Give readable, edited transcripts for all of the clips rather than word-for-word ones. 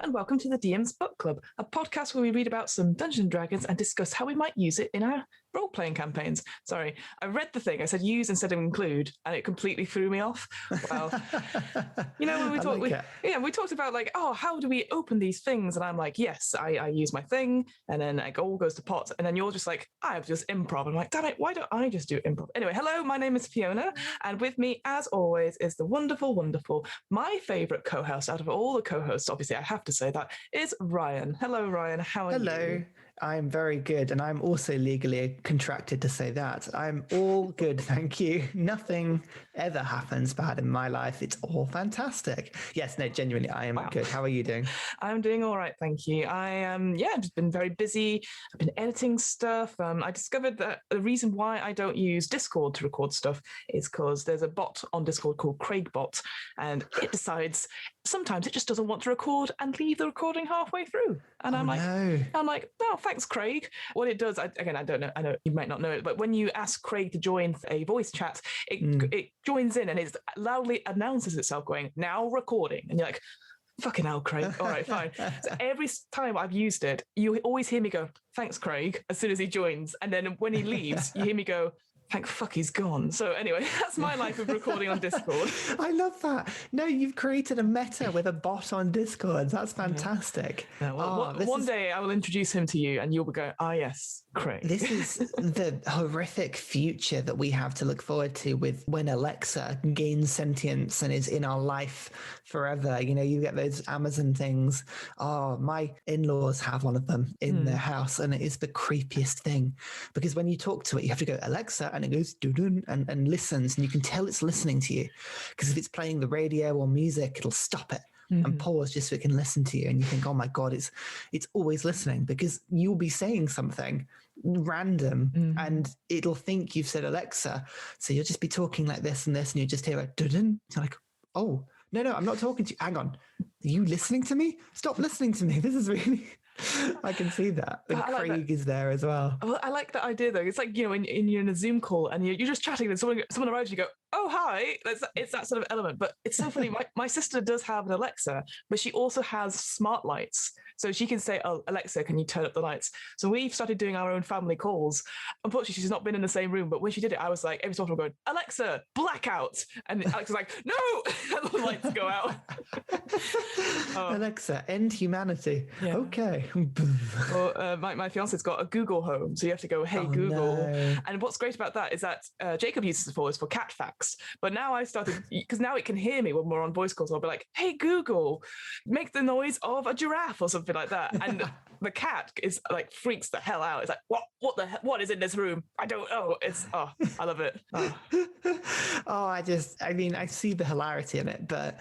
and welcome to the DM's Book Club, a podcast where we read about some Dungeons & Dragons and discuss how we might use it in our role-playing campaigns. Sorry, I read the thing. I said use instead of include, and it completely threw me off. Well, when we talked about like, oh, how do we open these things? And I'm like, yes, I use my thing, and then it all goes to pot, and then you're just like, I have just improv. I'm like, damn it, why don't I just do improv? Anyway, hello, my name is Fiona, and with me, as always, is the wonderful, my favourite co-host out of all the co-hosts, obviously I have to say that, is Ryan. Hello, Ryan, how are you? Hello, I'm very good, and I'm also legally contracted to say that. I'm all good, thank you. Nothing ever happens bad in my life. It's all fantastic. Yes, no, genuinely, I am good. How are you doing? I'm doing all right, thank you. I've just been very busy. I've been editing stuff. I discovered that the reason why I don't use Discord to record stuff is because there's a bot on Discord called CraigBot, and it decides sometimes it just doesn't want to record and leave the recording halfway through. And I'm like, oh, thanks, Craig. What it does, I don't know. I know you might not know it, but when you ask Craig to join a voice chat, it joins in and it loudly announces itself going, now recording. And you're like, fucking hell, Craig. All right, fine. So every time I've used it, you always hear me go, thanks, Craig, as soon as he joins. And then when he leaves, you hear me go, thank fuck he's gone. So anyway, that's my life of recording on Discord. I love that. No, you've created a meta with a bot on Discord. That's fantastic. Yeah, well, one day I will introduce him to you and you'll go, yes, Craig. This is the horrific future that we have to look forward to with when Alexa gains sentience and is in our life forever. You know, you get those Amazon things. Oh, my in-laws have one of them in their house, and it is the creepiest thing because when you talk to it, you have to go, Alexa, and it goes doo-doo, and listens, and you can tell it's listening to you because if it's playing the radio or music, it'll stop it and pause just so it can listen to you, and you think, oh my god, it's always listening because you'll be saying something random and it'll think you've said Alexa, so you'll just be talking like this and this, and you just hear it doo-doo. You're like, oh no, I'm not talking to you, hang on, are you listening to me? Stop listening to me, this is really I can see that. And Craig is there as well. Well, I like that idea though. It's like, when you're in a Zoom call and you're just chatting and someone arrives, you go, oh, hi. It's that sort of element. But it's so funny. My sister does have an Alexa, but she also has smart lights. So she can say, oh, Alexa, can you turn up the lights? So we've started doing our own family calls. Unfortunately, she's not been in the same room. But when she did it, I was like, every so often I'm going, Alexa, blackout. And Alexa's like, no. And the lights go out. Alexa, end humanity. Yeah. Okay. Well, my fiance's got a Google Home, so you have to go, hey, Google. No. And what's great about that is that Jacob uses it for cat facts. But now I started, because now it can hear me when we're on voice calls. I'll be like, hey, Google, make the noise of a giraffe or something like that. And the cat is like, freaks the hell out. It's like, what the hell? What is in this room? I don't know. I love it. I see the hilarity in it, but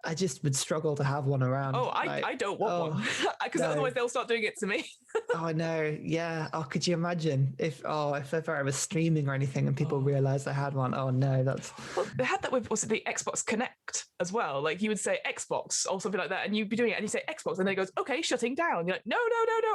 I just would struggle to have one around. Oh, I don't want one. Because otherwise they'll start doing it to me. Oh, no. Yeah. Oh, could you imagine if ever I was streaming or anything and people realized I had one? Oh, no, Well, they had that with, was it the Xbox Connect as well? Like you would say Xbox or something like that, and you'd be doing it and you say Xbox, and then it goes, okay, shutting down. You're like, no,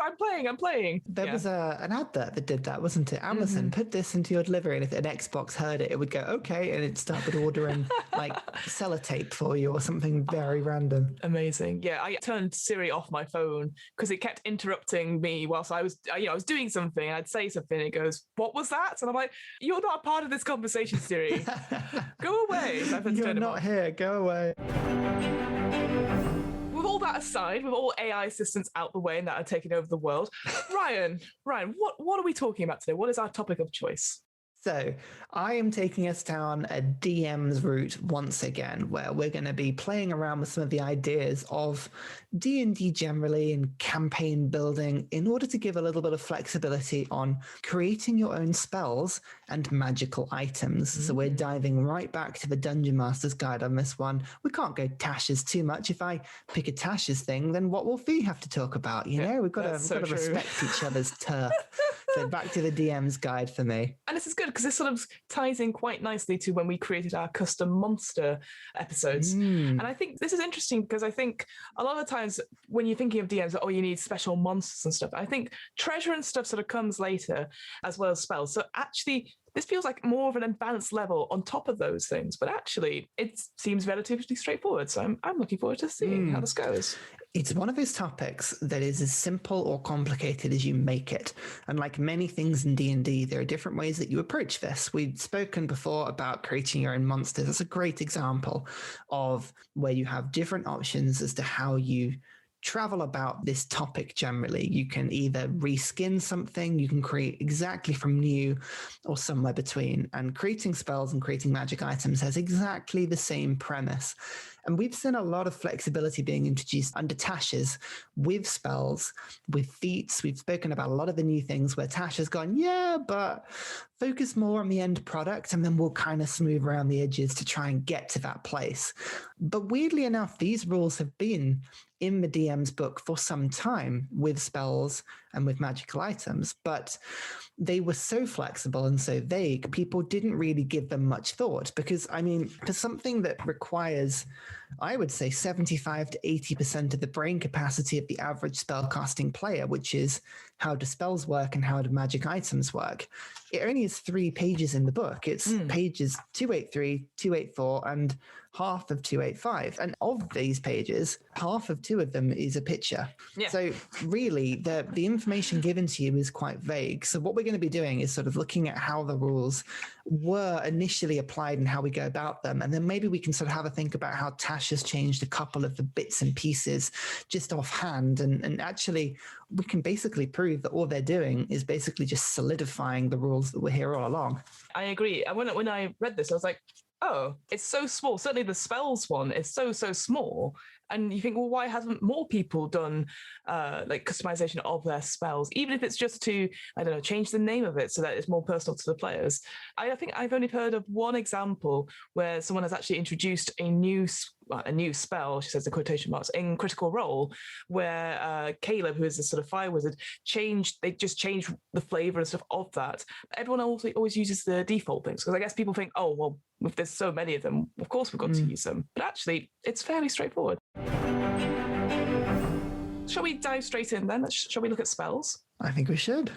I'm playing. There was an advert that did that, wasn't it? Amazon, put this into your delivery, and if an Xbox heard it, it would go, okay, and it'd start with ordering like sellotape for you or something very random. Amazing. Yeah, I turned Siri off my phone because it kept interrupting me whilst I was doing something. I'd say something, and it goes, what was that? And I'm like, you're not a part of this conversation, Siri. Go away. You're not here. Go away. With all that aside, with all AI assistants out the way and that are taking over the world, Ryan, what are we talking about today? What is our topic of choice? So I am taking us down a DM's route once again, where we're going to be playing around with some of the ideas of D&D generally and campaign building in order to give a little bit of flexibility on creating your own spells and magical items. So we're diving right back to the Dungeon Master's Guide on this one. We can't go Tashes too much. If I pick a Tashes thing, then what will Fee have to talk about? We've got to respect each other's turf. So back to the DM's Guide for me. And this is good because this sort of ties in quite nicely to when we created our custom monster episodes. And I think this is interesting because I think a lot of times when you're thinking of DMs, you need special monsters and stuff. I think treasure and stuff sort of comes later as well as spells. So actually, this feels like more of an advanced level on top of those things, but actually it seems relatively straightforward. So I'm looking forward to seeing how this goes. It's one of those topics that is as simple or complicated as you make it. And like many things in D&D, there are different ways that you approach this. We've spoken before about creating your own monsters. That's a great example of where you have different options as to how you travel about this topic generally. You can either reskin something, you can create exactly from new, or somewhere between. And creating spells and creating magic items has exactly the same premise. And we've seen a lot of flexibility being introduced under Tasha's with spells, with feats. We've spoken about a lot of the new things where Tasha's gone, yeah, but focus more on the end product and then we'll kind of smooth around the edges to try and get to that place. But weirdly enough, these rules have been in the DM's book for some time with spells and with magical items, but they were so flexible and so vague, people didn't really give them much thought. Because, I mean, for something that requires, I would say, 75 to 80% of the brain capacity of the average spellcasting player, which is how do spells work and how do magic items work, it only is 3 pages in the book. It's pages 283, 284, and half of 285. And of these pages, half of 2 of them is a picture. Yeah. So really, the information given to you is quite vague. So what we're going to be doing is sort of looking at how the rules were initially applied and how we go about them. And then maybe we can sort of have a think about how Tash has changed a couple of the bits and pieces just offhand. And actually, we can basically prove that all they're doing is basically just solidifying the rules that were here all along. I agree. When I read this, I was like, oh, it's so small. Certainly the spells one is so small. And you think, well, why hasn't more people done like customization of their spells, even if it's just to, I don't know, change the name of it so that it's more personal to the players? I think I've only heard of one example where someone has actually introduced a new spell, she says in quotation marks, in Critical Role, where Caleb, who is a sort of fire wizard, they just changed the flavor and stuff of that. But everyone always uses the default things, because I guess people think, oh, well, if there's so many of them, of course we've got to use them. But actually, it's fairly straightforward. Shall we dive straight in then? Shall we look at spells? I think we should.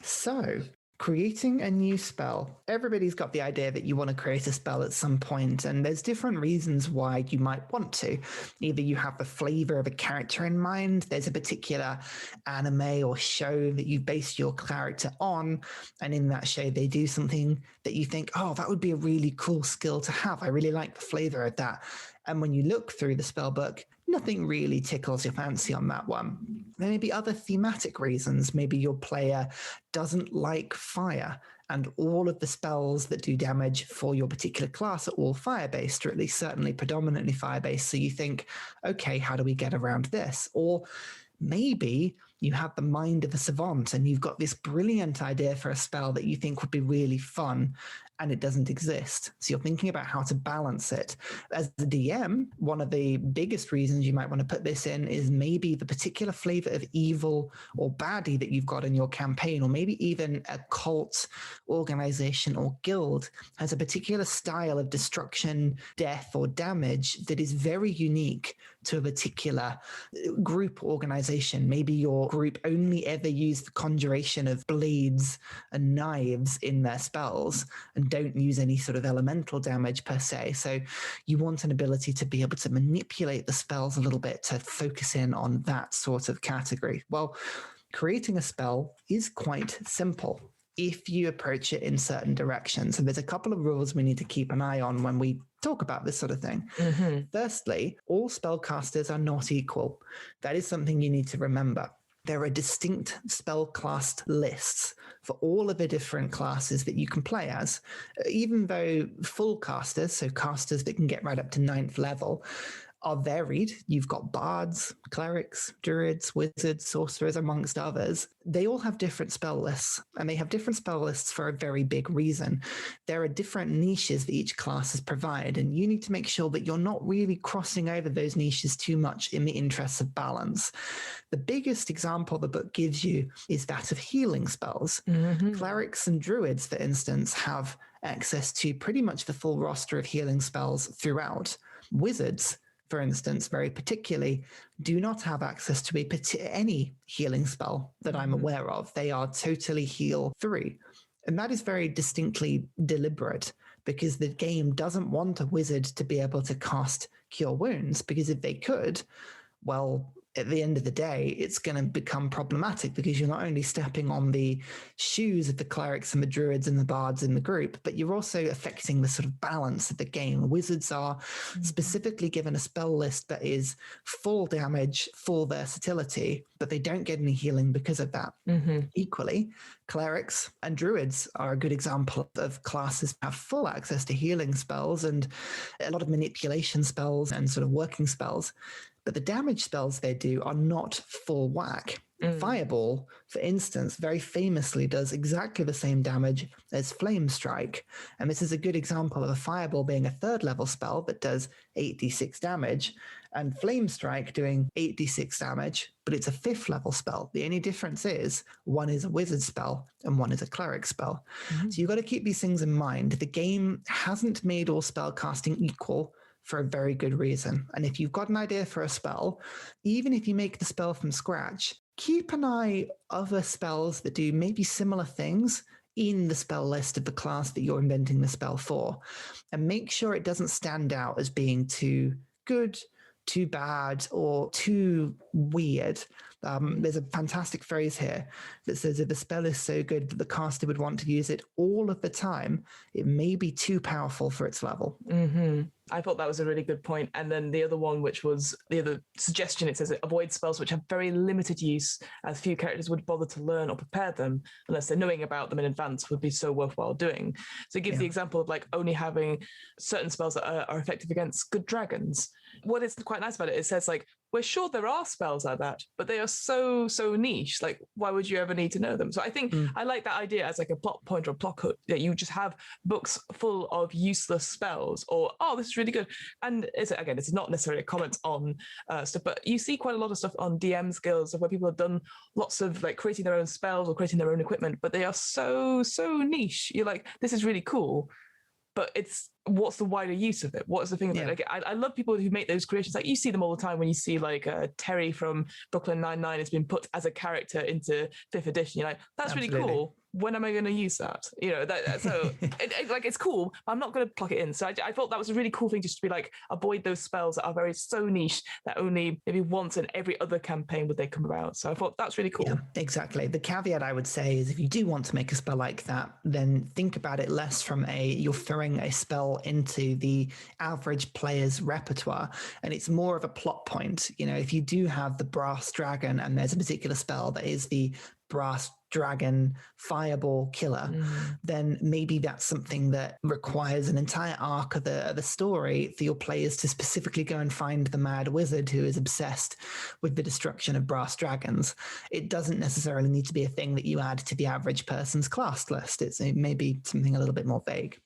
So, creating a new spell. Everybody's got the idea that you want to create a spell at some point, and there's different reasons why you might want to. Either you have the flavor of a character in mind, there's a particular anime or show that you base your character on, and in that show they do something that you think, oh, that would be a really cool skill to have. I really like the flavor of that. And when you look through the spell book, nothing really tickles your fancy on that one. There may be other thematic reasons. Maybe your player doesn't like fire, and all of the spells that do damage for your particular class are all fire-based, or at least certainly predominantly fire-based. So you think, okay, how do we get around this? Or maybe you have the mind of a savant and you've got this brilliant idea for a spell that you think would be really fun, and it doesn't exist. So you're thinking about how to balance it. As the DM, one of the biggest reasons you might want to put this in is maybe the particular flavor of evil or baddie that you've got in your campaign, or maybe even a cult, organization, or guild has a particular style of destruction, death, or damage that is very unique to a particular group organization. Maybe your group only ever use the conjuration of blades and knives in their spells and don't use any sort of elemental damage per se. So you want an ability to be able to manipulate the spells a little bit to focus in on that sort of category. Well, creating a spell is quite simple if you approach it in certain directions. And there's a couple of rules we need to keep an eye on when we talk about this sort of thing. Firstly, all spellcasters are not equal. That is something you need to remember. There are distinct spell class lists for all of the different classes that you can play as. Even though full casters, so casters that can get right up to 9th level, are varied. You've got bards, clerics, druids, wizards, sorcerers, amongst others. They all have different spell lists, and they have different spell lists for a very big reason. There are different niches that each classes provide, and you need to make sure that you're not really crossing over those niches too much in the interests of balance. The biggest example the book gives you is that of healing spells. Clerics and druids, for instance, have access to pretty much the full roster of healing spells throughout. Wizards, for instance, very particularly, do not have access to any healing spell that I'm aware of. They are totally heal 3. And that is very distinctly deliberate, because the game doesn't want a wizard to be able to cast Cure Wounds, because if they could, well, at the end of the day, it's going to become problematic because you're not only stepping on the shoes of the clerics and the druids and the bards in the group, but you're also affecting the sort of balance of the game. Wizards are specifically given a spell list that is full damage, full versatility, but they don't get any healing because of that. Equally, clerics and druids are a good example of classes that have full access to healing spells and a lot of manipulation spells and sort of working spells. But the damage spells they do are not full whack. Fireball, for instance, very famously does exactly the same damage as Flame Strike. And this is a good example of a Fireball being a 3rd level spell that does 8d6 damage, and Flame Strike doing 8d6 damage, but it's a 5th level spell. The only difference is one is a wizard spell and one is a cleric spell. So you've got to keep these things in mind. The game hasn't made all spell casting equal for a very good reason. And if you've got an idea for a spell, even if you make the spell from scratch, keep an eye other spells that do maybe similar things in the spell list of the class that you're inventing the spell for, and make sure it doesn't stand out as being too good, too bad, or too weird. There's a fantastic phrase here that says if the spell is so good that the caster would want to use it all of the time, it may be too powerful for its level. I thought that was a really good point. And then the other one, which was the other suggestion, it says avoid spells which have very limited use, as few characters would bother to learn or prepare them unless they're knowing about them in advance would be so worthwhile doing. So it gives the example of like only having certain spells that are effective against good dragons. What is quite nice about it, it says like, we're sure there are spells like that, but they are so niche. Like, why would you ever need to know them? So I think I like that idea as like a plot point or a plot hook, that you just have books full of useless spells, or, oh, this is really good. And it's not necessarily a comment on stuff, but you see quite a lot of stuff on DM Guilds where people have done lots of like creating their own spells or creating their own equipment, but they are so niche. You're like, this is really cool, but what's the wider use of it? What's the thing about it? Like, I love people who make those creations. Like, you see them all the time when you see like Terry from Brooklyn Nine-Nine has been put as a character into 5th edition. You're like, that's really cool. When am I going to use that? You know, so it's cool, but I'm not going to plug it in. So I thought that was a really cool thing, just to be like, avoid those spells that are so niche that only maybe once in every other campaign would they come about. So I thought that's really cool. Yeah, exactly. The caveat I would say is if you do want to make a spell like that, then think about it less from you're throwing a spell into the average player's repertoire, and it's more of a plot point. You know, if you do have the brass dragon and there's a particular spell that is the brass dragon fireball killer, then maybe that's something that requires an entire arc of the story for your players to specifically go and find the mad wizard who is obsessed with the destruction of brass dragons. It doesn't necessarily need to be a thing that you add to the average person's class list. It may be something a little bit more vague.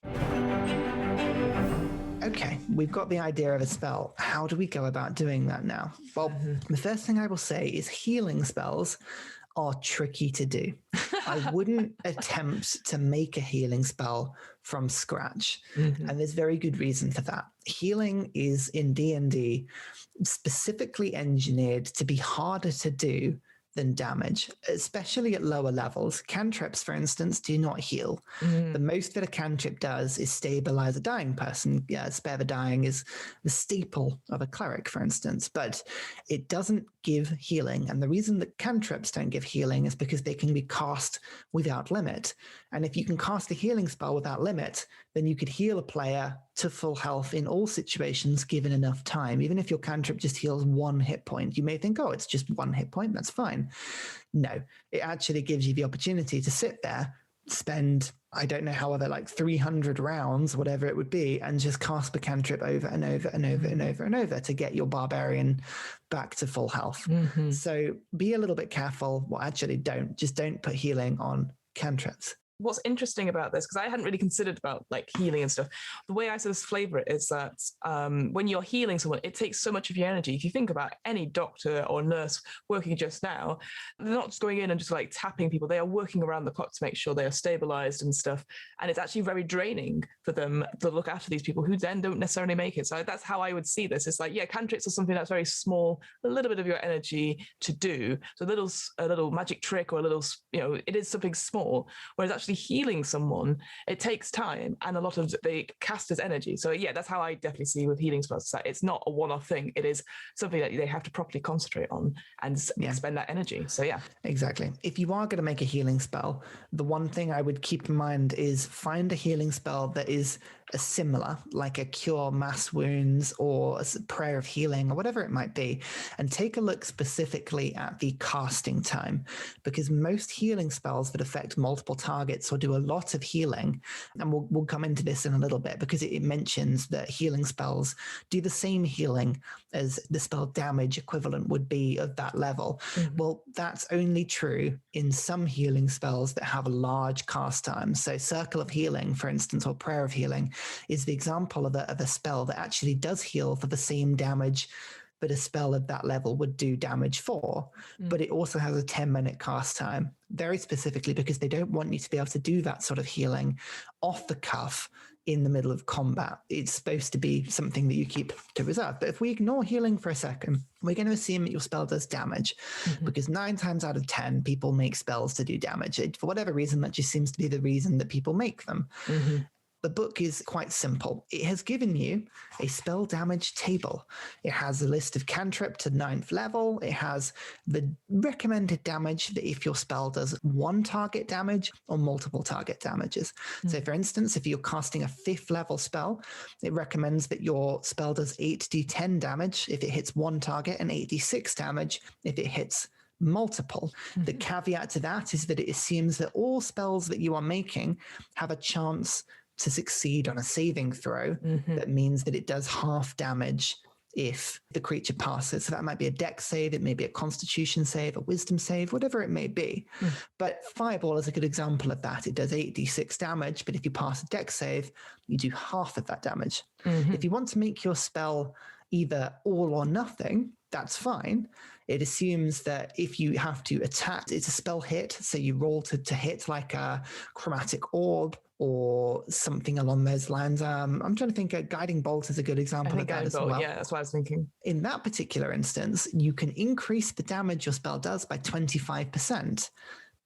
Okay, we've got the idea of a spell. How do we go about doing that now? Well, the first thing I will say is healing spells are tricky to do. I wouldn't attempt to make a healing spell from scratch. And there's very good reason for that. Healing is in D&D specifically engineered to be harder to do than damage, especially at lower levels. Cantrips, for instance, do not heal. The most that a cantrip does is stabilize a dying person. Yeah, spare the dying is the staple of a cleric, for instance, but it doesn't give healing. And the reason that cantrips don't give healing is because they can be cast without limit. And if you can cast a healing spell without limit, then you could heal a player to full health in all situations given enough time. Even if your cantrip just heals 1 hit point, you may think, oh, it's just 1 hit point, that's fine. No, it actually gives you the opportunity to sit there, spend, I don't know, however, like 300 rounds, whatever it would be, and just cast the cantrip over and over and over and over and over to get your barbarian back to full health. So be a little bit careful. Well, actually just don't put healing on cantrips. What's interesting about this, because I hadn't really considered about like healing and stuff, the way I sort of flavor it is that when you're healing someone, it takes so much of your energy. If you think about any doctor or nurse working just now, they're not just going in and just like tapping people. They are working around the clock to make sure they are stabilized and stuff. And it's actually very draining for them to look after these people who then don't necessarily make it. So that's how I would see this. It's like, yeah, cantrips are something that's very small, a little bit of your energy to do. So a little magic trick or a little, it is something small. Whereas actually actually healing someone, it takes time and a lot of the caster's energy. So yeah, that's how I definitely see with healing spells. That it's not a one-off thing. It is something that they have to properly concentrate on and expend that energy. So yeah. Exactly. If you are going to make a healing spell, the one thing I would keep in mind is find a healing spell that is a similar, like a cure mass wounds or a prayer of healing or whatever it might be, and take a look specifically at the casting time, because most healing spells that affect multiple targets or do a lot of healing, and we'll come into this in a little bit because it mentions that healing spells do the same healing as the spell damage equivalent would be of that level. Well, that's only true in some healing spells that have a large cast time. So Circle of Healing, for instance, or Prayer of Healing is the example of a spell that actually does heal for the same damage that a spell of that level would do damage for, but it also has a 10-minute cast time, very specifically because they don't want you to be able to do that sort of healing off the cuff in the middle of combat. It's supposed to be something that you keep to reserve. But if we ignore healing for a second, we're going to assume that your spell does damage, because 9 times out of 10, people make spells to do damage. For whatever reason, that just seems to be the reason that people make them. The book is quite simple. It has given you a spell damage table. It has a list of cantrip to 9th level. It has the recommended damage that if your spell does one target damage or multiple target damages. So for instance, if you're casting a 5th level spell, it recommends that your spell does 8d10 damage if it hits one target and 8d6 damage if it hits multiple. The caveat to that is that it assumes that all spells that you are making have a chance to succeed on a saving throw. That means that it does half damage if the creature passes. So that might be a dex save, it may be a constitution save, a wisdom save, whatever it may be. But Fireball is a good example of that. It does 8d6 damage, but if you pass a dex save, you do half of that damage. If you want to make your spell either all or nothing, that's fine. It assumes that if you have to attack, it's a spell hit, so you roll to hit, like a chromatic orb or something along those lines. I'm trying to think, a guiding bolt is a good example of that as well. Yeah, that's what I was thinking. In that particular instance, you can increase the damage your spell does by 25%,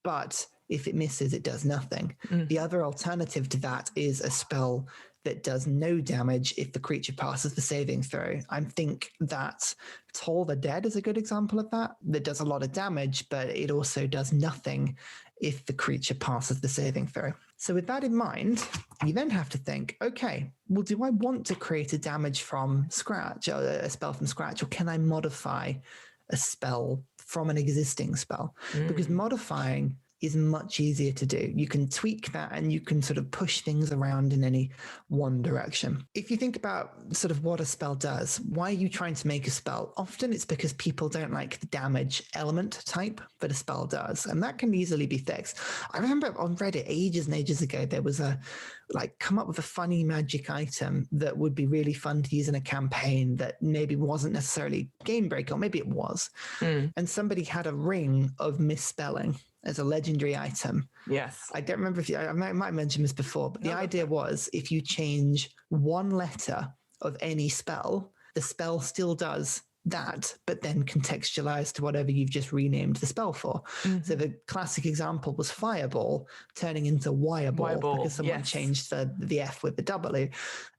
but if it misses, it does nothing. The other alternative to that is a spell that does no damage if the creature passes the saving throw. I think that Toll the Dead is a good example of that. That does a lot of damage, but it also does nothing if the creature passes the saving throw. So with that in mind, you then have to think, okay, well, do I want to create a damage from scratch, or a spell from scratch, or can I modify a spell from an existing spell? Because modifying is much easier to do. You can tweak that and you can sort of push things around in any one direction. If you think about sort of what a spell does, why are you trying to make a spell? Often it's because people don't like the damage element type that a spell does, and that can easily be fixed. I remember on Reddit ages and ages ago, there was come up with a funny magic item that would be really fun to use in a campaign that maybe wasn't necessarily game breaker, or maybe it was. And somebody had a ring of misspelling as a legendary item. Yes. I don't remember if I might have mentioned this before, but the idea was if you change one letter of any spell, the spell still does that, but then contextualized to whatever you've just renamed the spell for. So the classic example was Fireball turning into Wireball because someone changed the F with the W.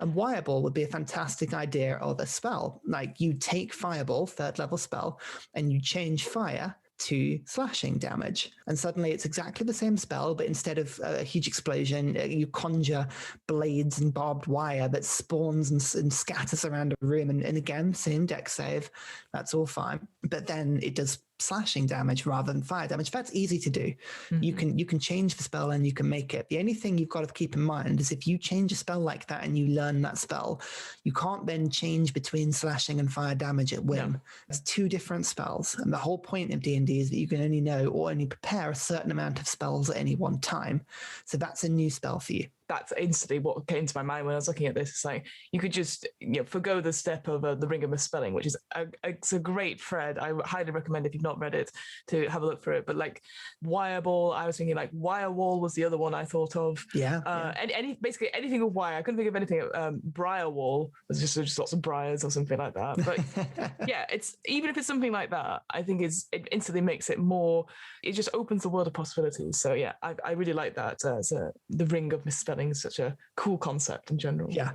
And Wireball would be a fantastic idea of a spell. Like you take Fireball, 3rd level spell, and you change fire to slashing damage. And suddenly it's exactly the same spell, but instead of a huge explosion, you conjure blades and barbed wire that spawns and scatters around a room. And again, same dex save. That's all fine. But then it does slashing damage rather than fire damage. That's easy to do. You can change the spell and you can make it. The only thing you've got to keep in mind is if you change a spell like that and you learn that spell, you can't then change between slashing and fire damage at whim. It's 2 different spells, and the whole point of D&D is that you can only know or only prepare a certain amount of spells at any one time. So that's a new spell for you. that's instantly what came to my mind when I was looking at this. It's like you could just forgo the step of the ring of misspelling, which is it's a great thread. I highly recommend, if you've not read it, to have a look for it. But like Wireball, I was thinking like Wirewall was the other one I thought of. And basically anything with wire. I couldn't think of anything. Briarwall was just lots of briars or something like that. But yeah, it's even if it's something like that, I think it instantly makes it more. It just opens the world of possibilities. So yeah, I really like that. The ring of misspelling is such a cool concept in general. Yeah,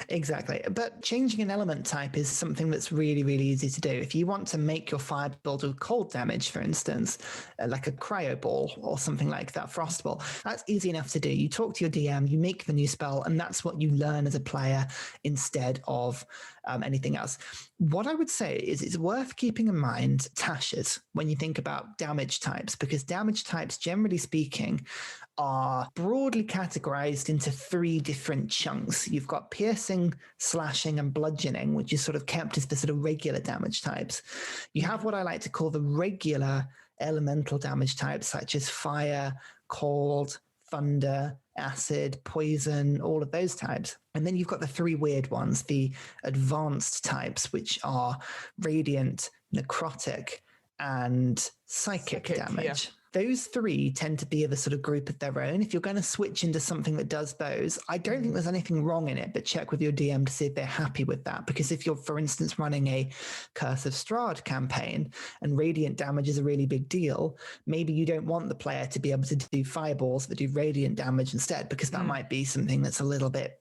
exactly. But changing an element type is something that's really, really easy to do. If you want to make your fireball do cold damage, for instance, like a cryo ball or something like that, frost ball, that's easy enough to do. You talk to your DM, you make the new spell, and that's what you learn as a player instead of anything else. What I would say is it's worth keeping in mind tashes when you think about damage types, because damage types, generally speaking, are broadly categorized into 3 different chunks. You've got piercing, slashing, and bludgeoning, which is sort of kept as the sort of regular damage types. You have what I like to call the regular elemental damage types, such as fire, cold, thunder, acid, poison, all of those types. And then you've got the 3 weird ones, the advanced types, which are radiant, necrotic, and psychic damage. Yeah. Those 3 tend to be of a sort of group of their own. If you're going to switch into something that does those, I don't think there's anything wrong in it, but check with your DM to see if they're happy with that. Because if you're, for instance, running a Curse of Strahd campaign and radiant damage is a really big deal, maybe you don't want the player to be able to do fireballs that do radiant damage instead, because that might be something that's a little bit,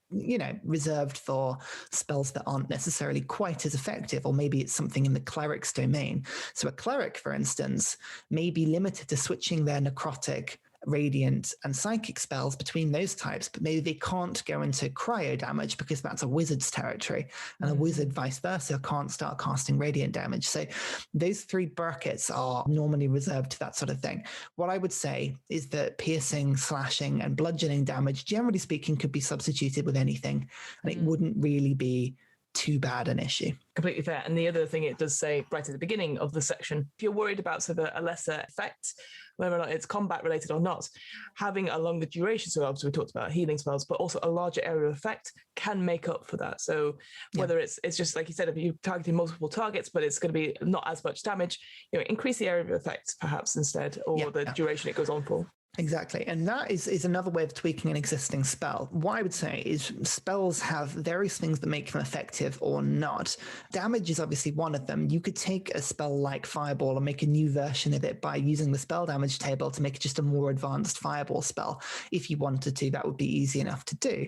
reserved for spells that aren't necessarily quite as effective, or maybe it's something in the cleric's domain. So a cleric, for instance, may be limited to switching their necrotic, radiant, and psychic spells between those types, but maybe they can't go into cryo damage because that's a wizard's territory, and a wizard, vice versa, can't start casting radiant damage. So those 3 brackets are normally reserved to that sort of thing. What I would say is that piercing, slashing, and bludgeoning damage, generally speaking, could be substituted with anything, and it wouldn't really be too bad an issue. Completely fair. And the other thing it does say right at the beginning of the section, if you're worried about sort of a lesser effect, whether or not it's combat related or not, having a longer duration, so obviously we talked about healing spells, but also a larger area of effect can make up for that. So whether it's just like you said, if you're targeting multiple targets, but it's going to be not as much damage, increase the area of effect perhaps instead, or the duration it goes on for. Exactly. And that is another way of tweaking an existing spell. What I would say is spells have various things that make them effective or not. Damage is obviously one of them. You could take a spell like Fireball and make a new version of it by using the spell damage table to make it just a more advanced Fireball spell. If you wanted to, that would be easy enough to do.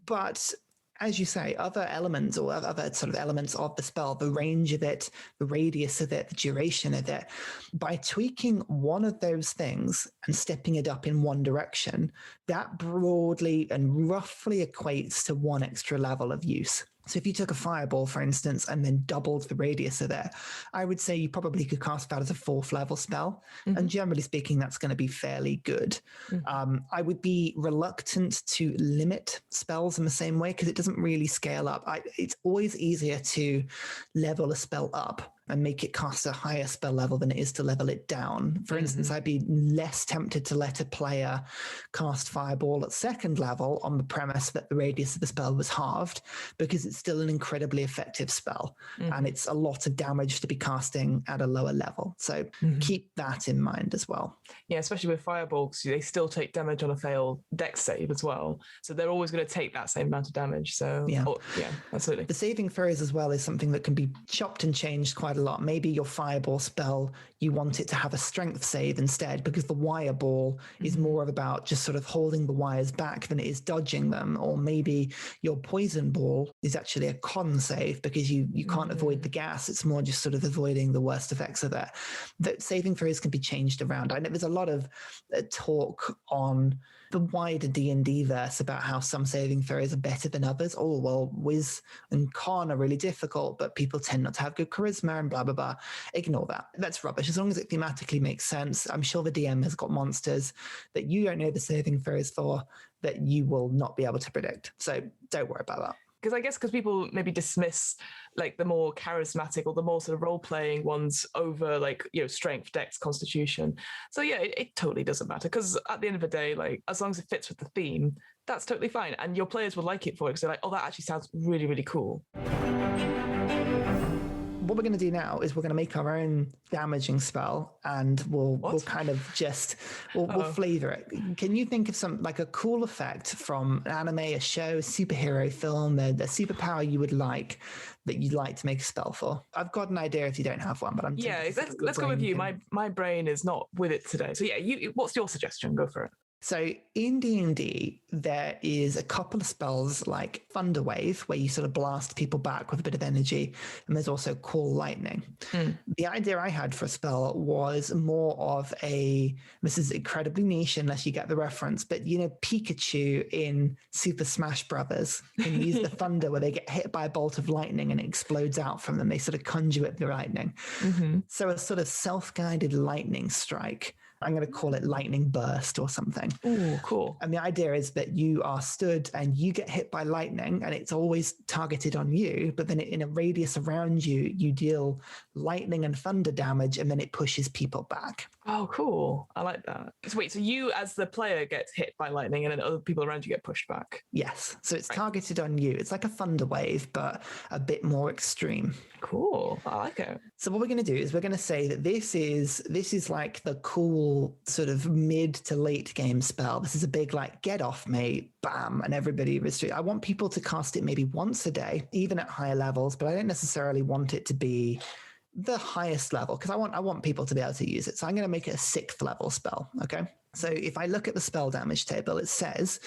But as you say, other elements or other sort of elements of the spell, the range of it, the radius of it, the duration of it, by tweaking one of those things and stepping it up in one direction, that broadly and roughly equates to 1 extra level of use. So if you took a fireball, for instance, and then doubled the radius of it, I would say you probably could cast that as a 4th level spell. And generally speaking, that's going to be fairly good. I would be reluctant to limit spells in the same way because it doesn't really scale up. It's always easier to level a spell up and make it cast a higher spell level than it is to level it down. For instance, I'd be less tempted to let a player cast Fireball at 2nd level on the premise that the radius of the spell was halved, because it's still an incredibly effective spell and it's a lot of damage to be casting at a lower level. So keep that in mind as well. Yeah, especially with Fireballs, they still take damage on a failed dex save as well. So they're always going to take that same amount of damage. So yeah, absolutely. The saving throws as well is something that can be chopped and changed quite a lot. Maybe your Fireball spell, you want it to have a strength save instead, because the wire ball is more about just sort of holding the wires back than it is dodging them. Or maybe your poison ball is actually a con save because you can't avoid the gas. It's more just sort of avoiding the worst effects of it. The saving throws can be changed around. I know there's a lot of talk on the wider D&D verse about how some saving throws are better than others. Oh, well, Wiz and Con are really difficult, but people tend not to have good charisma and blah, blah, blah. Ignore that. That's rubbish. As long as it thematically makes sense, I'm sure the DM has got monsters that you don't know the saving throws for that you will not be able to predict. So don't worry about that. Because people maybe dismiss like the more charismatic or the more sort of role-playing ones over like, strength, dex, constitution. So yeah, it totally doesn't matter, because at the end of the day, like as long as it fits with the theme, That's totally fine. And your players will like it for it because they're like, oh, that actually sounds really, really cool. What we're going to do now is we're going to make our own damaging spell, and we'll kind of just we'll flavor it. Can you think of some like a cool effect from an anime, a show, a superhero film, the superpower you would like that you'd like to make a spell for? I've got an idea if you don't have one, but I'm let's go with you. My brain is not with it today, so yeah, what's your suggestion? Go for it. So in D&D, there is a couple of spells like Thunder Wave, where you sort of blast people back with a bit of energy, and there's also Call Lightning. The idea I had for a spell was more of this is incredibly niche unless you get the reference, but you know, Pikachu in Super Smash Brothers can use the thunder where they get hit by a bolt of lightning and it explodes out from them. They sort of conduit the lightning. So a sort of self-guided lightning strike. I'm going to call it lightning burst or something. Oh, cool. And the idea is that you are stood and you get hit by lightning and it's always targeted on you, but then in a radius around you, you deal lightning and thunder damage and then it pushes people back. Oh, cool. I like that. So wait, so you as the player get hit by lightning and then other people around you get pushed back? Yes. So it's targeted on you. It's like a thunder wave, but a bit more extreme. Cool. I like it. So what we're going to do is we're going to say that this is like the cool sort of mid to late game spell. This is a big like get off me, bam, and everybody restrict. I want people to cast it maybe once a day, even at higher levels, but I don't necessarily want it to be the highest level because I want people to be able to use it. So I'm going to make it a 6th level spell. Okay. So if I look at the spell damage table, it says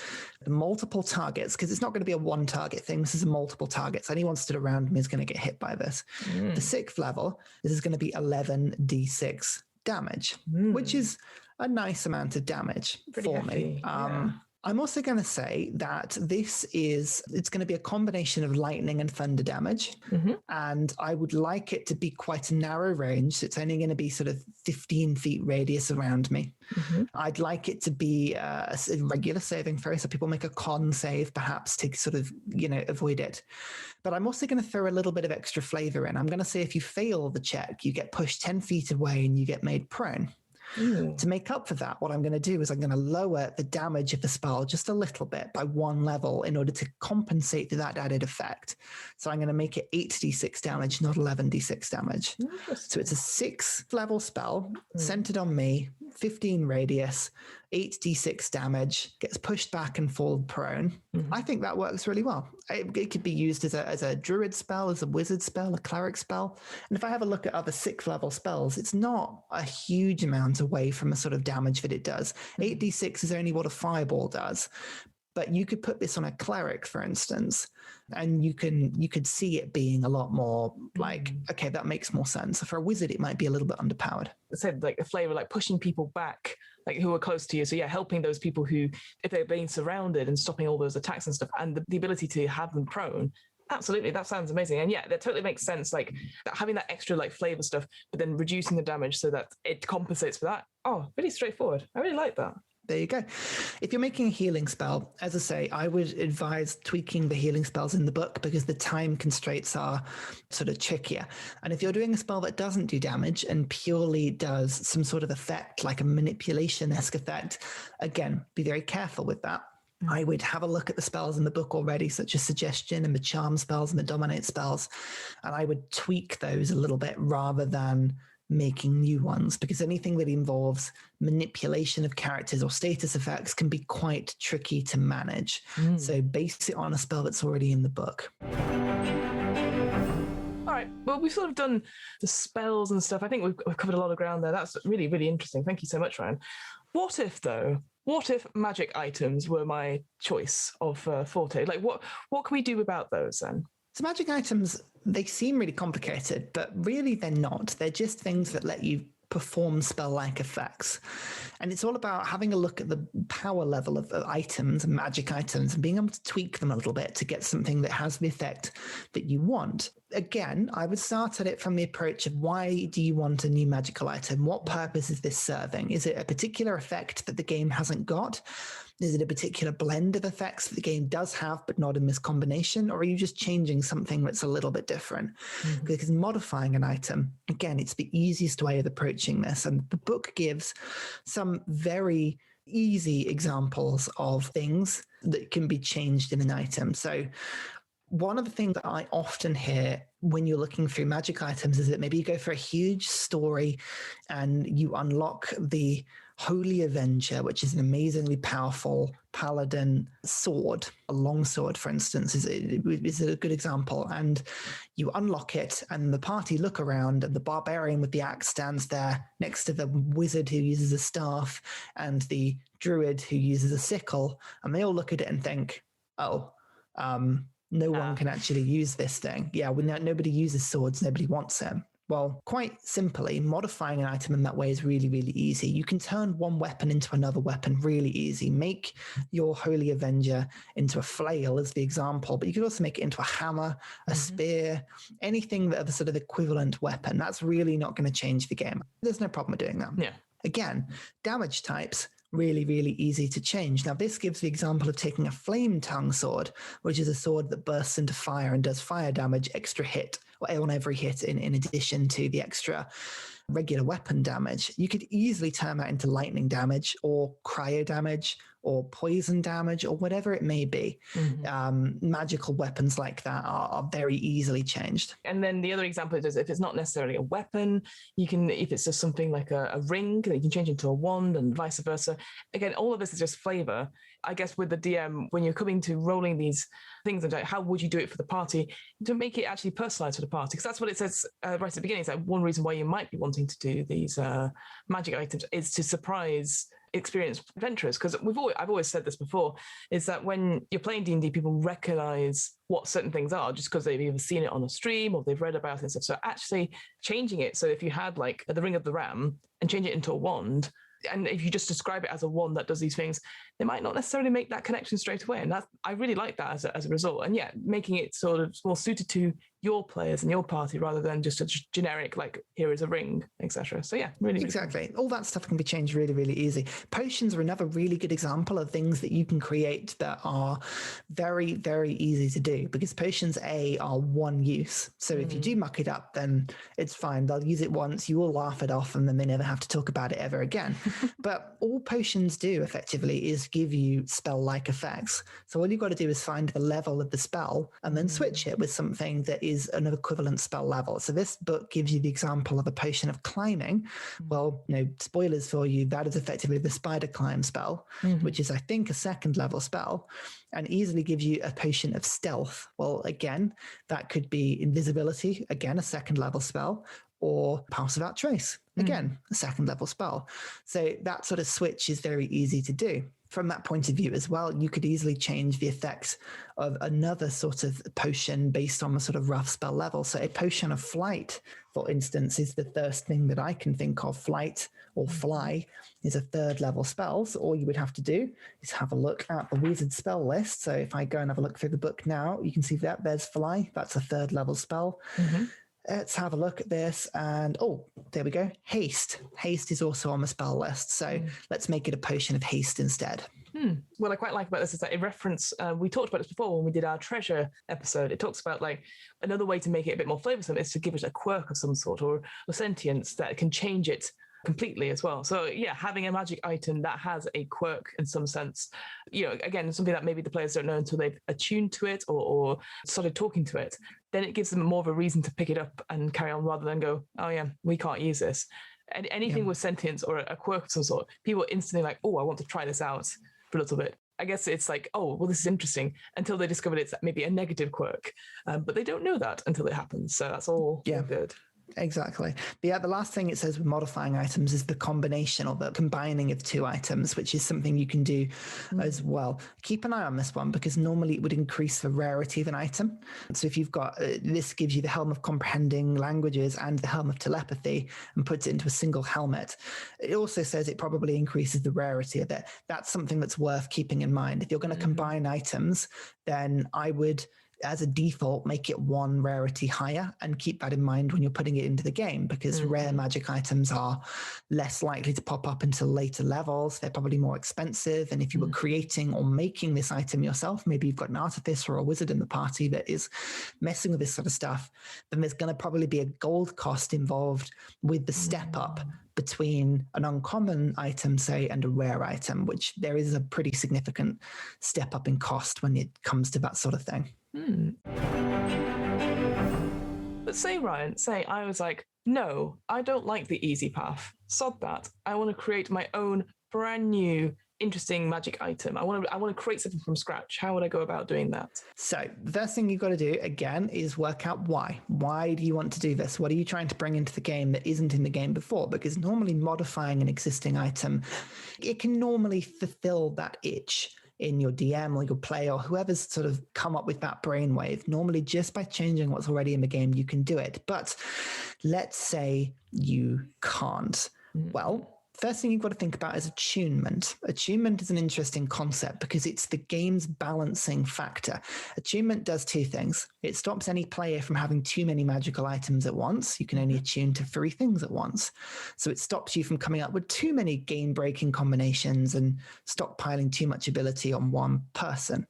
multiple targets, because it's not going to be a one target thing. This is a multiple targets. Anyone stood around me is going to get hit by this. The 6th level, this is going to be 11d6 damage, which is a nice amount of damage for me. I'm also going to say that it's going to be a combination of lightning and thunder damage. And I would like it to be quite a narrow range. So it's only going to be sort of 15 feet radius around me. I'd like it to be a regular saving throw. So people make a con save perhaps to sort of, avoid it. But I'm also going to throw a little bit of extra flavor in. I'm going to say if you fail the check, you get pushed 10 feet away and you get made prone. To make up for that, what I'm going to do is I'm going to lower the damage of the spell just a little bit by 1 level in order to compensate for that added effect. So I'm going to make it 8d6 damage, not 11d6 damage. So it's a 6th level spell centered on me, 15 radius, 8d6 damage, gets pushed back and fall prone. I think that works really well. It could be used as a druid spell, as a wizard spell, a cleric spell. And if I have a look at other 6th level spells, it's not a huge amount away from the sort of damage that it does. 8d6 is only what a fireball does. But you could put this on a cleric, for instance, and you could see it being a lot more like, okay, that makes more sense. For a wizard, it might be a little bit underpowered. I said like the flavor, like pushing people back, like who are close to you. So yeah, helping those people who, if they're being surrounded and stopping all those attacks and stuff, and the ability to have them prone. Absolutely, that sounds amazing. And yeah, that totally makes sense. Like having that extra like flavor stuff, but then reducing the damage so that it compensates for that. Oh, really straightforward. I really like that. There you go. If you're making a healing spell, as I say, I would advise tweaking the healing spells in the book because the time constraints are sort of trickier. And if you're doing a spell that doesn't do damage and purely does some sort of effect, like a manipulation-esque effect, again, be very careful with that. I would have a look at the spells in the book already, such as Suggestion and the Charm spells and the Dominate spells, and I would tweak those a little bit rather than making new ones, because anything that involves manipulation of characters or status effects can be quite tricky to manage. So base it on a spell that's already in the book. All right. Well, we've sort of done the spells and stuff. I think we've covered a lot of ground there. That's really, really interesting. Thank you so much, Ryan. What if magic items were my choice of forte? Like what can we do about those then? So magic items, they seem really complicated, but really they're not. They're just things that let you perform spell-like effects. And it's all about having a look at the power level of items and magic items and being able to tweak them a little bit to get something that has the effect that you want. Again, I would start at it from the approach of why do you want a new magical item? What purpose is this serving? Is it a particular effect that the game hasn't got? Is it a particular blend of effects that the game does have, but not in this combination? Or are you just changing something that's a little bit different? Because modifying an item, again, it's the easiest way of approaching this. And the book gives some very easy examples of things that can be changed in an item. So one of the things that I often hear when you're looking through magic items is that maybe you go for a huge story and you unlock the Holy Avenger, which is an amazingly powerful paladin sword. A longsword, for instance, is a good example. And you unlock it, and the party look around, and the barbarian with the axe stands there next to the wizard who uses a staff and the druid who uses a sickle. And they all look at it and think, oh, no one can actually use this thing. Yeah, nobody uses swords, nobody wants them. Well, quite simply, modifying an item in that way is really, really easy. You can turn one weapon into another weapon really easy. Make your Holy Avenger into a flail as the example, but you could also make it into a hammer, a spear, anything that are the sort of equivalent weapon. That's really not going to change the game. There's no problem with doing that. Yeah. Again, damage types, really, really easy to change. Now, this gives the example of taking a flame tongue sword, which is a sword that bursts into fire and does fire damage, extra hit, or on every hit in addition to the extra regular weapon damage. You could easily turn that into lightning damage or cryo damage or poison damage or whatever it may be. Magical weapons like that are very easily changed. And then the other example is if it's not necessarily a weapon, you can, if it's just something like a ring, you can change into a wand and vice versa. Again, all of this is just flavor. I guess with the DM, when you're coming to rolling these things, and how would you do it for the party, to make it actually personalized for the party? Because that's what it says right at the beginning. It's like one reason why you might be wanting to do these magic items is to surprise experienced adventurers. Because I've always said this before, is that when you're playing D&D, people recognize what certain things are just because they've either seen it on a stream or they've read about it and stuff. So actually changing it, so if you had like the Ring of the Ram and change it into a wand, and if you just describe it as a wand that does these things, they might not necessarily make that connection straight away. And I really like that as a result. And yeah, making it sort of more suited to your players and your party rather than just a generic, like, here is a ring, etc. So yeah, really. Exactly. All that stuff can be changed really, really easy. Potions are another really good example of things that you can create that are very, very easy to do, because potions are one use. So if you do muck it up, then it's fine. They'll use it once, you will laugh it off, and then they never have to talk about it ever again. But all potions do effectively is give you spell-like effects. So all you've got to do is find the level of the spell and then switch it with something that is an equivalent spell level. So this book gives you the example of a potion of climbing. Well, spoilers for you, that is effectively the spider climb spell, which is, I think, a second level spell, and easily gives you a potion of stealth. Well, again, that could be invisibility, again, a second level spell, or Pass Without Trace, again, a second level spell. So that sort of switch is very easy to do. From that point of view as well, you could easily change the effect of another sort of potion based on a sort of rough spell level. So a potion of flight, for instance, is the first thing that I can think of. Flight or fly is a third level spell. So all you would have to do is have a look at the wizard spell list. So if I go and have a look through the book now, you can see that there's fly. That's a third level spell. Let's have a look at this. And there we go. Haste. Haste is also on the spell list. So let's make it a potion of haste instead. What I quite like about this is that it reference, we talked about this before when we did our treasure episode. It talks about like another way to make it a bit more flavorsome is to give it a quirk of some sort or a sentience that can change it completely as well. So yeah, having a magic item that has a quirk in some sense, again, something that maybe the players don't know until they've attuned to it or started talking to it, then it gives them more of a reason to pick it up and carry on rather than go, oh yeah, we can't use this. And anything with sentience or a quirk of some sort, people are instantly like, oh, I want to try this out for a little bit. I guess it's like, oh, well, this is interesting, until they discovered it's maybe a negative quirk. But they don't know that until it happens. So that's all good. Exactly. But yeah, the last thing it says with modifying items is the combination or the combining of two items, which is something you can do as well. Keep an eye on this one because normally it would increase the rarity of an item. So if you've got, this gives you the Helm of Comprehending Languages and the Helm of Telepathy and puts it into a single helmet. It also says it probably increases the rarity of it. That's something that's worth keeping in mind. If you're going to combine items, then I would, as a default, make it one rarity higher and keep that in mind when you're putting it into the game, because rare magic items are less likely to pop up until later levels. They're probably more expensive. And if you were creating or making this item yourself, maybe you've got an artificer or a wizard in the party that is messing with this sort of stuff, then there's going to probably be a gold cost involved with the step up between an uncommon item, say, and a rare item, which there is a pretty significant step up in cost when it comes to that sort of thing. But say, Ryan, say I was like, no, I don't like the easy path. Sod that. I want to create my own brand new interesting magic item. I want to create something from scratch. How would I go about doing that? So the first thing you've got to do, again, is work out why. Why do you want to do this? What are you trying to bring into the game that isn't in the game before? Because normally modifying an existing item, it can normally fulfill that itch in your DM or your player or whoever's sort of come up with that brainwave. Normally, just by changing what's already in the game, you can do it. But let's say you can't. Well, first thing you've got to think about is attunement. Attunement is an interesting concept because it's the game's balancing factor. Attunement does two things. It stops any player from having too many magical items at once. You can only attune to 3 things at once. So it stops you from coming up with too many game-breaking combinations and stockpiling too much ability on one person.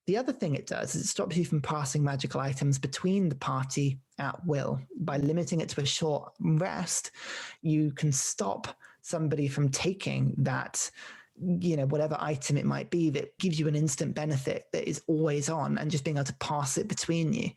The other thing it does is it stops you from passing magical items between the party at will. By limiting it to a short rest, you can stop somebody from taking that, whatever item it might be that gives you an instant benefit that is always on and just being able to pass it between you.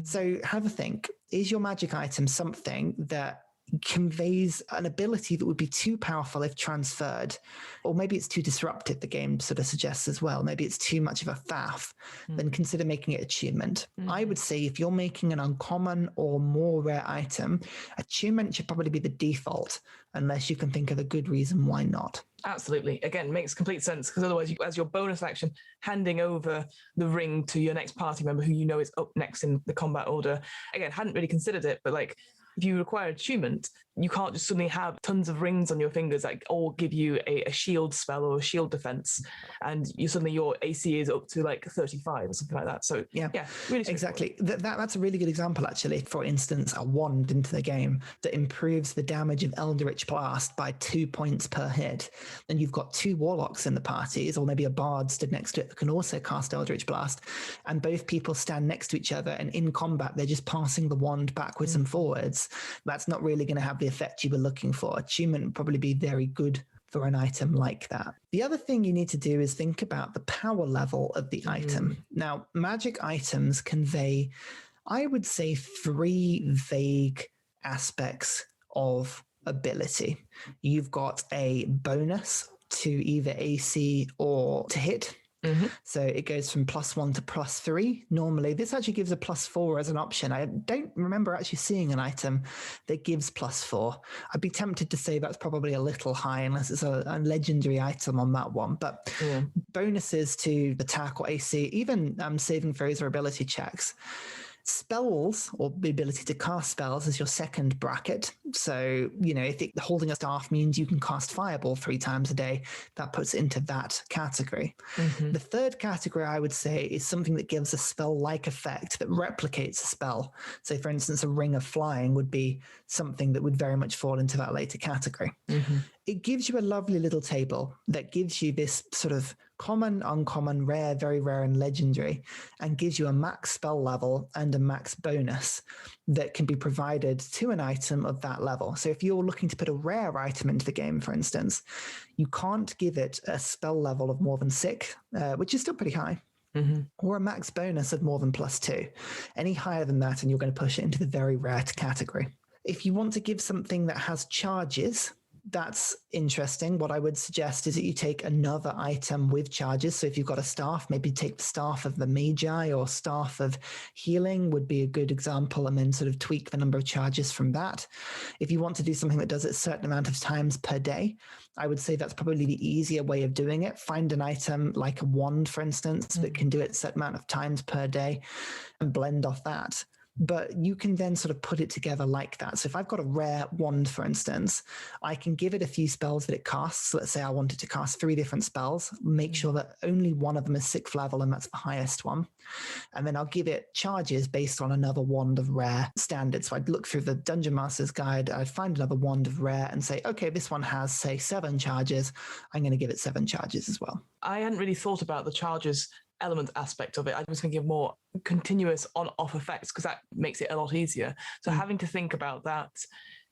So have a think. Is your magic item something that conveys an ability that would be too powerful if transferred, or maybe it's too disruptive, the game sort of suggests as well. Maybe it's too much of a faff, then consider making it attunement. I would say if you're making an uncommon or more rare item, attunement should probably be the default, unless you can think of a good reason why not. Absolutely. Again, makes complete sense, because otherwise, as your bonus action, handing over the ring to your next party member who you know is up next in the combat order. Again, hadn't really considered it, but like, if you require attunement, you can't just suddenly have tons of rings on your fingers that all give you a shield spell or a shield defense, and your AC is up to like 35 or something like that. So yeah, really exactly. That's a really good example, actually. For instance, a wand into the game that improves the damage of Eldritch Blast by 2 points per hit. Then you've got 2 warlocks in the parties, or maybe a bard stood next to it that can also cast Eldritch Blast, and both people stand next to each other, and in combat they're just passing the wand backwards and forwards. That's not really going to have the effect you were looking for. Attunement would probably be very good for an item like that. The other thing you need to do is think about the power level of the item. Now, magic items convey, I would say, 3 vague aspects of ability. You've got a bonus to either AC or to hit. So it goes from +1 to +3. Normally, this actually gives a +4 as an option. I don't remember actually seeing an item that gives +4. I'd be tempted to say that's probably a little high unless it's a legendary item on that one. But bonuses to attack or AC, even saving throws or ability checks. Spells, or the ability to cast spells, is your second bracket. So, if holding a staff means you can cast Fireball 3 times a day, that puts it into that category. The third category, I would say, is something that gives a spell-like effect that replicates a spell. So, for instance, a Ring of Flying would be something that would very much fall into that later category. It gives you a lovely little table that gives you this sort of common, uncommon, rare, very rare, and legendary, and gives you a max spell level and a max bonus that can be provided to an item of that level. So if you're looking to put a rare item into the game, for instance, you can't give it a spell level of more than 6, which is still pretty high. Or a max bonus of more than +2. Any higher than that, and you're going to push it into the very rare category. If you want to give something that has charges, that's interesting. What I would suggest is that you take another item with charges. So if you've got a staff, maybe take the Staff of the Magi or Staff of Healing would be a good example, and then sort of tweak the number of charges from that. If you want to do something that does it a certain amount of times per day, I would say that's probably the easier way of doing it. Find an item like a wand, for instance, that can do it a certain amount of times per day and blend off that. But you can then sort of put it together like that. So if I've got a rare wand, for instance, I can give it a few spells that it casts. So let's say I wanted to cast 3 different spells, make sure that only one of them is 6th level, and that's the highest one. And then I'll give it charges based on another wand of rare standard. So I'd look through the Dungeon Master's Guide, I'd find another wand of rare and say, okay, this one has, say, 7 charges. I'm going to give it 7 charges as well. I hadn't really thought about the charges element aspect of it. I was going to give more continuous on-off effects, because that makes it a lot easier. So having to think about that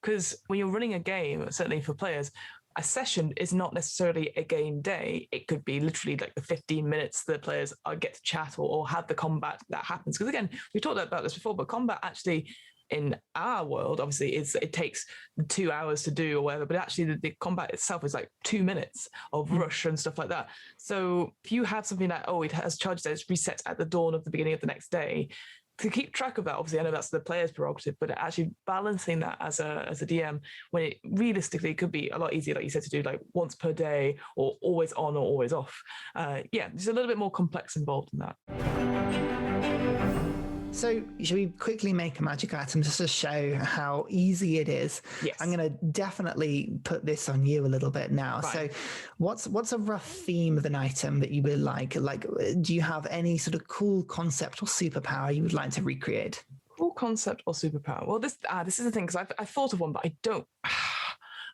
Because when you're running a game, certainly for players, a session is not necessarily a game day. It could be literally like the 15 minutes the players get to chat or have the combat that happens. Because again, we talked about this before, but combat actually in our world, obviously, it takes 2 hours to do or whatever, but actually the combat itself is like 2 minutes of rush and stuff like that. So if you have something like, it has charges that is reset at the dawn of the beginning of the next day, to keep track of that, obviously, I know that's the player's prerogative, but actually balancing that as a DM, when it realistically could be a lot easier, like you said, to do like once per day or always on or always off. There's a little bit more complex involved in that. So should we quickly make a magic item just to show how easy it is? Yes. I'm going to definitely put this on you a little bit now. Fine. So what's a rough theme of an item that you would like? Like, do you have any sort of cool concept or superpower you would like to recreate? Cool concept or superpower? Well, this is the thing, because I've thought of one, but I don't...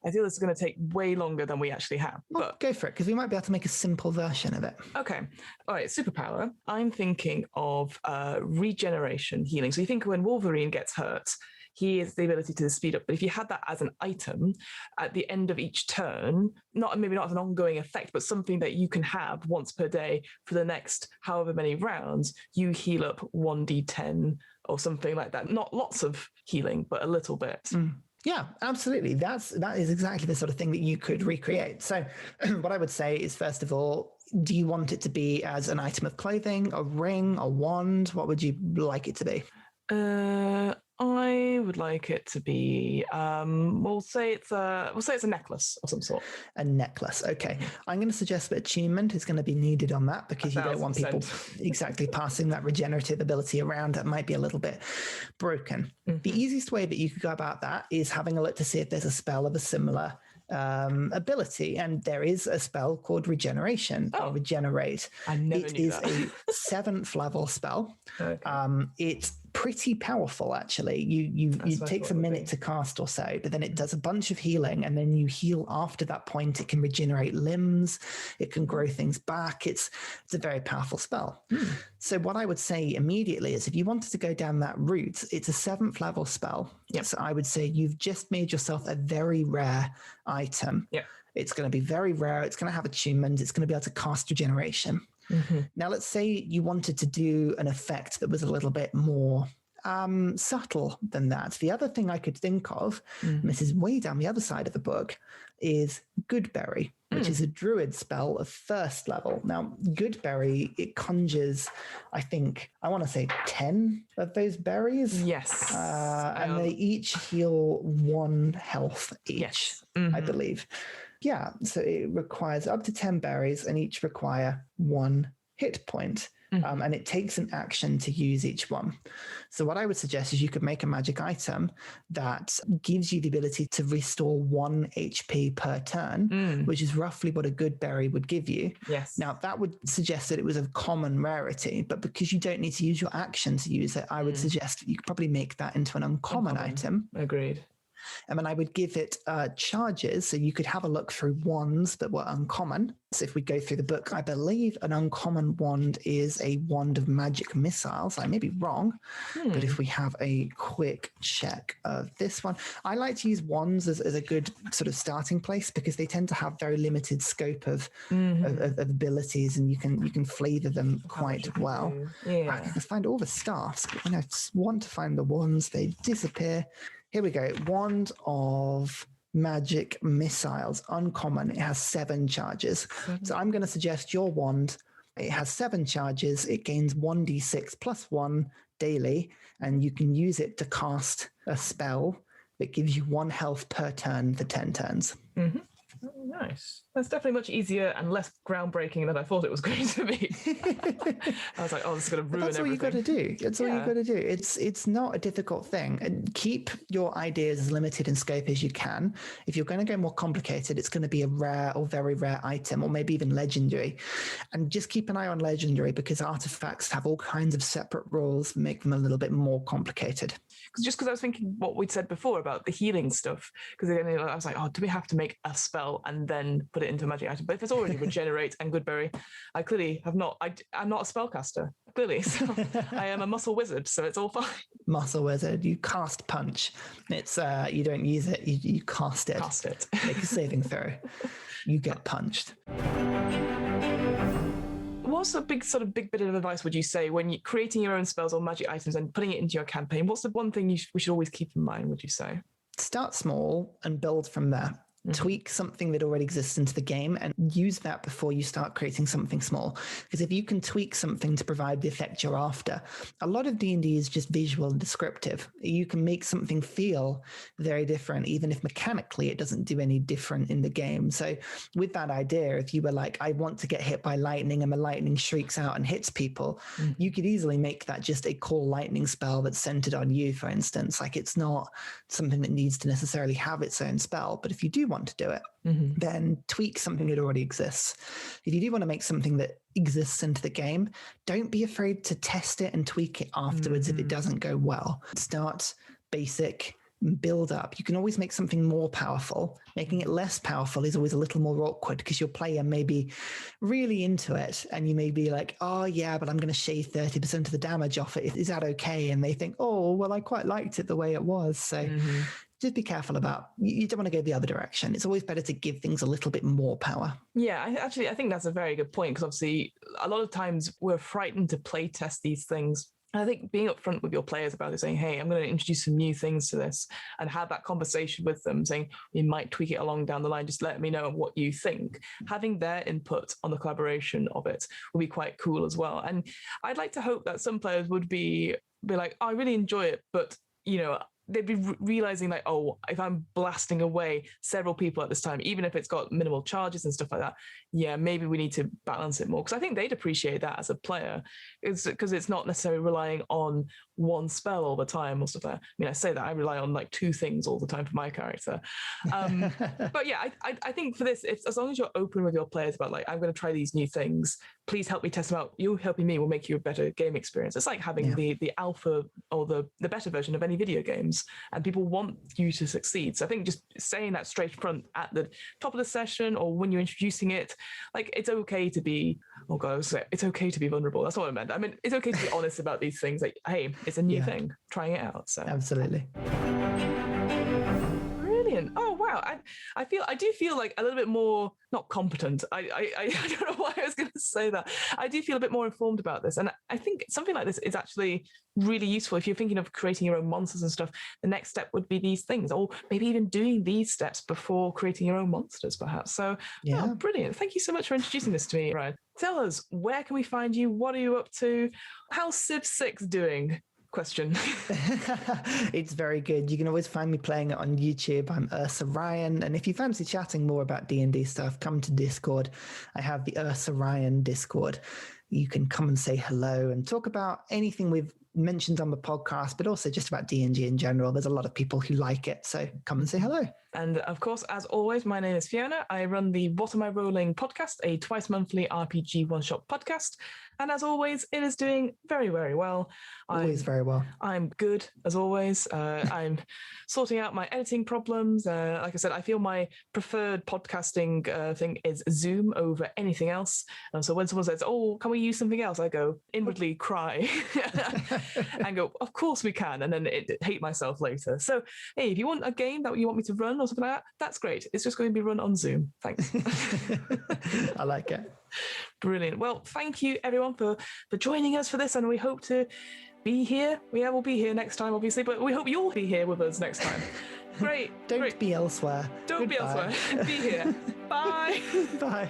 I feel this is going to take way longer than we actually have. Well, but go for it, because we might be able to make a simple version of it. Okay. All right. Superpower. I'm thinking of regeneration healing. So you think when Wolverine gets hurt, he has the ability to speed up. But if you had that as an item at the end of each turn, maybe not as an ongoing effect, but something that you can have once per day for the next however many rounds, you heal up 1d10 or something like that. Not lots of healing, but a little bit. Yeah, absolutely. That is exactly the sort of thing that you could recreate. So what I would say is, first of all, do you want it to be as an item of clothing, a ring, a wand? What would you like it to be? I would like it to be. We'll say it's a necklace of some sort. A necklace. Okay. I'm going to suggest that attunement is going to be needed on that, because you don't want people exactly passing that regenerative ability around. That might be a little bit broken. Mm-hmm. The easiest way that you could go about that is having a look to see if there's a spell of a similar ability, and there is a spell called regeneration or regenerate. I never knew that. It is a 7th level spell. Okay. It's pretty powerful, actually. It takes a minute to cast or so, but then it does a bunch of healing, and then you heal after that point. It can regenerate limbs, it can grow things back. It's a very powerful spell. So what I would say immediately is, if you wanted to go down that route, it's a 7th level spell. Yep. So I would say you've just made yourself a very rare item. Yeah. It's going to be very rare. It's going to have attunement. It's going to be able to cast regeneration. Mm-hmm. Now, let's say you wanted to do an effect that was a little bit more subtle than that. The other thing I could think of, and this is way down the other side of the book, is Goodberry, which is a druid spell of 1st level. Now, Goodberry, it conjures, I want to say 10 of those berries. Yes. And they each heal 1 health each, yes. I believe. Yeah, so it requires up to 10 berries, and each require 1 hit point. And it takes an action to use each one. So what I would suggest is you could make a magic item that gives you the ability to restore 1 HP per turn, which is roughly what a good berry would give you. Yes. Now, that would suggest that it was of common rarity, but because you don't need to use your action to use it, I would suggest that you could probably make that into an uncommon item. Agreed. And then I would give it charges, so you could have a look through wands that were uncommon. So if we go through the book, I believe an uncommon wand is a wand of magic missiles. I may be wrong, but if we have a quick check of this one, I like to use wands as a good sort of starting place, because they tend to have very limited scope of abilities, and you can flavor them quite well. Yeah. I can find all the staffs, but when I want to find the wands, they disappear. Here we go. Wand of magic missiles. Uncommon. It has 7 charges. So I'm going to suggest your wand. It has 7 charges. It gains 1d6 plus 1 daily, and you can use it to cast a spell that gives you 1 health per turn for 10 turns. Mm-hmm. Oh, nice. That's definitely much easier and less groundbreaking than I thought it was going to be. I was like, this is going to ruin everything. That's all you got to do. That's all you got to do. It's not a difficult thing. And keep your ideas as limited in scope as you can. If you're going to go more complicated, it's going to be a rare or very rare item, or maybe even legendary. And just keep an eye on legendary, because artifacts have all kinds of separate rules that make them a little bit more complicated. Because I was thinking what we'd said before about the healing stuff. Because again, I was like, do we have to make a spell and then put it it into a magic item. But if it's already regenerate and Goodberry, I clearly have not. I'm not a spellcaster, clearly. So I am a muscle wizard, so it's all fine. Muscle wizard. You cast punch. It's you don't use it. You cast it. Cast it. Make a saving throw. You get punched. What's a big bit of advice would you say when you're creating your own spells or magic items and putting it into your campaign? What's the one thing we should always keep in mind, would you say? Start small and build from there. Tweak something that already exists into the game and use that before you start creating something small. Because if you can tweak something to provide the effect you're after, a lot of D&D is just visual and descriptive. You can make something feel very different, even if mechanically it doesn't do any different in the game. So with that idea, if you were like, I want to get hit by lightning and the lightning shrieks out and hits people, you could easily make that just a call lightning spell that's centered on you, for instance. Like, it's not something that needs to necessarily have its own spell. But if you do want to do it, then tweak something that already exists. If you do want to make something that exists into the game, don't be afraid to test it and tweak it afterwards if it doesn't go well. Start basic, build up. You can always make something more powerful. Making it less powerful is always a little more awkward because your player may be really into it and you may be like, oh yeah, but I'm going to shave 30% of the damage off it. Is that okay? And they think, oh, well, I quite liked it the way it was. So just be careful about, you don't want to go the other direction. It's always better to give things a little bit more power. Yeah, I think that's a very good point, because obviously a lot of times we're frightened to play test these things. And I think being upfront with your players about it, saying, hey, I'm going to introduce some new things to this, and have that conversation with them, saying, we might tweak it along down the line, just let me know what you think. Having their input on the collaboration of it will be quite cool as well. And I'd like to hope that some players would be like, oh, I really enjoy it, but, you know, they'd be realizing like, oh, if I'm blasting away several people at this time, even if it's got minimal charges and stuff like that, yeah, maybe we need to balance it more. Because I think they'd appreciate that as a player, because it's not necessarily relying on one spell all the time or stuff like that. I mean, I say that I rely on like 2 things all the time for my character. But yeah, I think for this, as long as you're open with your players about like, I'm going to try these new things, please help me test them out. You helping me will make you a better game experience. It's like having the alpha or the beta version of any video games, and people want you to succeed. So I think just saying that straight front at the top of the session or when you're introducing it, like, it's okay to be, oh God, it's okay to be vulnerable. That's not what I meant. I mean, it's okay to be honest about these things. Like, hey, it's a new thing, trying it out. So absolutely. Brilliant. Oh wow, I do feel like a little bit more, not competent. I don't know why I was going to say that. I do feel a bit more informed about this, and I think something like this is actually really useful if you're thinking of creating your own monsters and stuff. The next step would be these things, or maybe even doing these steps before creating your own monsters, perhaps. So yeah, brilliant. Thank you so much for introducing this to me, Ryan. Tell us, where can we find you? What are you up to? How's Civ 6 doing? Question. It's very good. You can always find me playing it on YouTube. I'm UrsaRyan, and if you fancy chatting more about D&D stuff, come to Discord. I have the UrsaRyan Discord. You can come and say hello and talk about anything we've mentioned on the podcast, but also just about D&D in general. There's a lot of people who like it, so come and say hello. And of course, as always, my name is Fiona. I run the What Am I Rolling podcast, a twice monthly RPG one-shot podcast. And as always, it is doing very, very well. Always very well. I'm good, as always. I'm sorting out my editing problems. Like I said, I feel my preferred podcasting thing is Zoom over anything else. So when someone says, oh, can we use something else? I go inwardly cry and go, of course we can. And then hate myself later. So, hey, if you want a game that you want me to run or something like that, that's great. It's just going to be run on Zoom. Thanks. I like it. Brilliant. Well, thank you everyone for joining us for this, and we hope to be here. Yeah, we'll be here next time, obviously, but we hope you'll be here with us next time. Great. Don't be elsewhere. Don't be elsewhere. Be here. Bye. Bye.